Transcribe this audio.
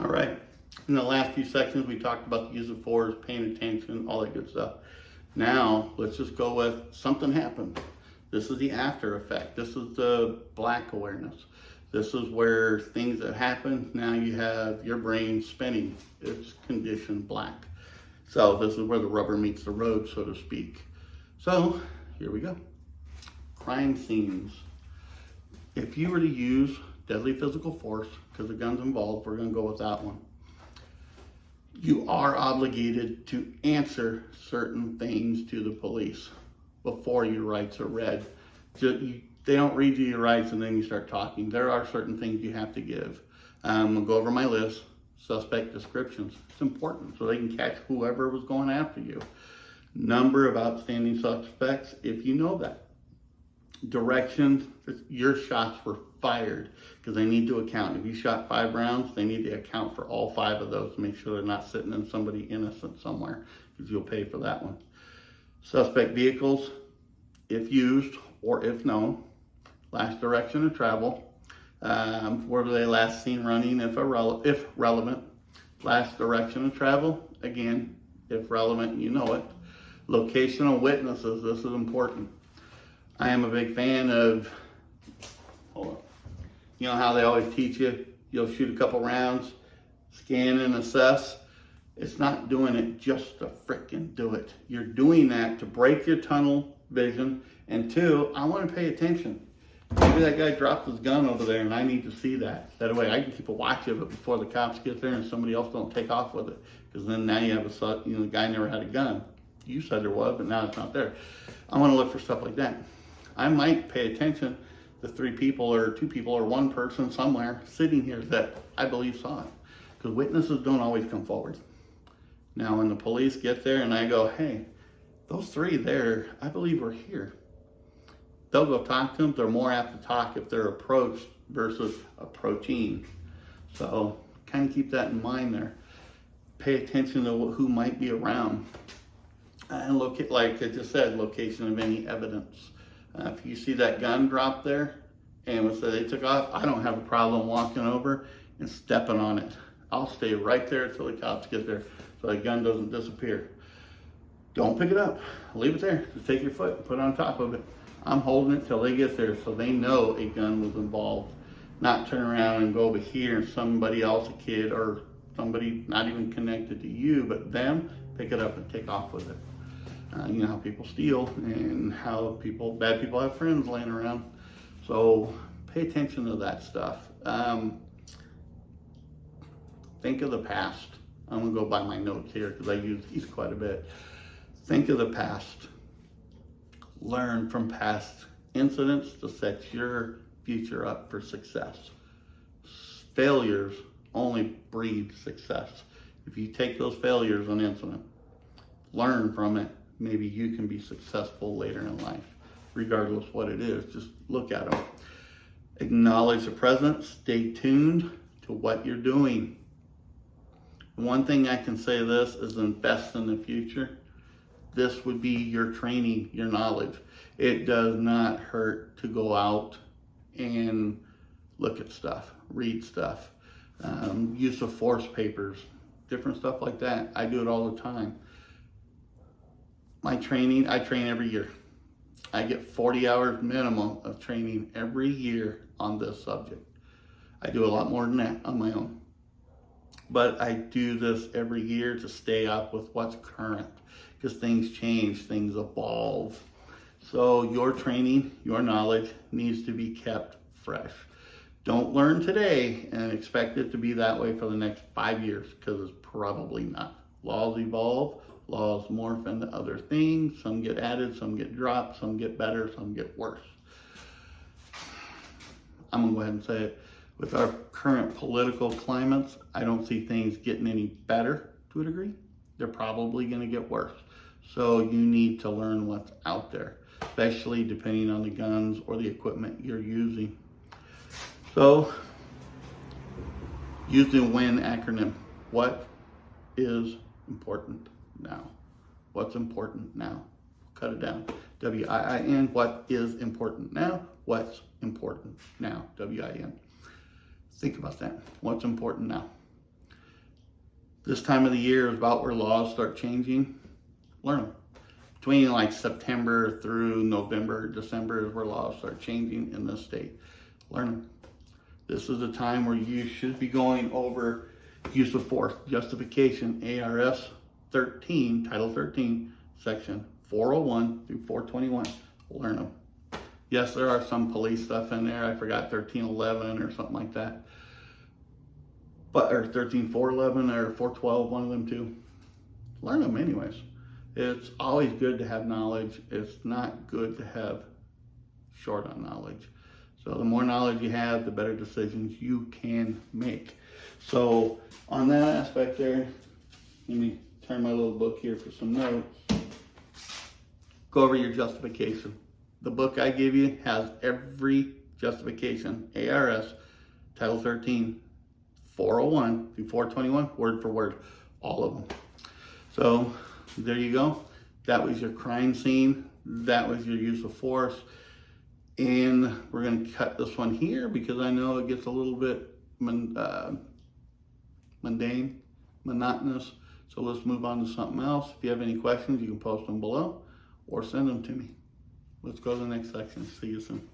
All right. In the last few sections, we talked about the use of force, paying attention, all that good stuff. Now, let's just go with something happened. This is the after effect. This is the black awareness. This is where things that happen, now you have your brain spinning. It's conditioned black. So this is where the rubber meets the road, so to speak. So here we go. Crime scenes. If you were to use deadly physical force, because the gun's involved, we're going to go with that one. You are obligated to answer certain things to the police before your rights are read. They don't read you your rights and then you start talking. There are certain things you have to give. I'm going to go over my list. Suspect descriptions. It's important so they can catch whoever was going after you. Number of outstanding suspects, if you know that. Directions, your shots were fired, because they need to account. If you shot 5 rounds, they need to account for all 5 of those to make sure they're not sitting in somebody innocent somewhere, because you'll pay for that one. Suspect vehicles, if used or if known. Last direction of travel. Where were they last seen running, if relevant. Last direction of travel, again, if relevant, you know it. Location of witnesses, this is important. I am a big fan of, hold on. You know how they always teach you, you'll shoot a couple rounds, scan and assess. It's not doing it just to frickin' do it. You're doing that to break your tunnel vision. And 2, I want to pay attention. Maybe that guy dropped his gun over there and I need to see that. That way I can keep a watch of it before the cops get there and somebody else don't take off with it. Because then now you have the guy never had a gun. You said there was, but now it's not there. I want to look for stuff like that. I might pay attention to 3 people or 2 people or 1 person somewhere sitting here that I believe saw it. Because witnesses don't always come forward. Now when the police get there and I go, hey, those 3 there, I believe were here. They'll go talk to them. They're more apt to talk if they're approached versus approaching. So kind of keep that in mind there. Pay attention to who might be around. And look at, like I just said, location of any evidence. If you see that gun drop there and they took off, I don't have a problem walking over and stepping on it. I'll stay right there until the cops get there so the gun doesn't disappear. Don't pick it up. Leave it there. Just take your foot and put it on top of it. I'm holding it till they get there so they know a gun was involved. Not turn around and go over here and somebody else, a kid or somebody not even connected to you, but them, pick it up and take off with it. You know how people steal and how bad people have friends laying around. So pay attention to that stuff. Think of the past. I'm gonna go by my notes here because I use these quite a bit. Think of the past. Learn from past incidents to set your future up for success. Failures only breed success. If you take those failures on incident, learn from it, maybe you can be successful later in life, regardless what it is. Just look at them. Acknowledge the present. Stay tuned to what you're doing. One thing I can say this is invest in the future. This would be your training, your knowledge. It does not hurt to go out and look at stuff, read stuff, use of force papers, different stuff like that. I do it all the time. My training, I train every year. I get 40 hours minimum of training every year on this subject. I do a lot more than that on my own. But I do this every year to stay up with what's current, because things change, things evolve. So your training, your knowledge needs to be kept fresh. Don't learn today and expect it to be that way for the next 5 years, because it's probably not. Laws evolve, laws morph into other things. Some get added, some get dropped, some get better, some get worse. I'm gonna go ahead and say it. With our current political climates, I don't see things getting any better to a degree. They're probably gonna get worse. So you need to learn what's out there, especially depending on the guns or the equipment you're using. So use the WIN acronym. What is important now? What's important now? Cut it down. W-I-I-N. What is important now? What's important now? W-I-N. Think about that. What's important now? This time of the year is about where laws start changing. Learn them. Between like September through November, December is where laws start changing in this state. Learn them. This is a time where you should be going over use of force, justification, ARS 13, Title 13, Section 401 through 421. Learn them. Yes, there are some police stuff in there. I forgot 1311 or something like that. But, or 13411 or 412, one of them too. Learn them anyways. It's always good to have knowledge. It's not good to have short on knowledge. So the more knowledge you have, the better decisions you can make. So on that aspect there, let me turn my little book here for some notes. Go over your justification. The book I give you has every justification, ARS, Title 13, 401 through 421, word for word, all of them. So there you go. That was your crime scene. That was your use of force. And we're going to cut this one here because I know it gets a little bit mundane, monotonous. So let's move on to something else. If you have any questions, you can post them below or send them to me. Let's go to the next section. See you soon.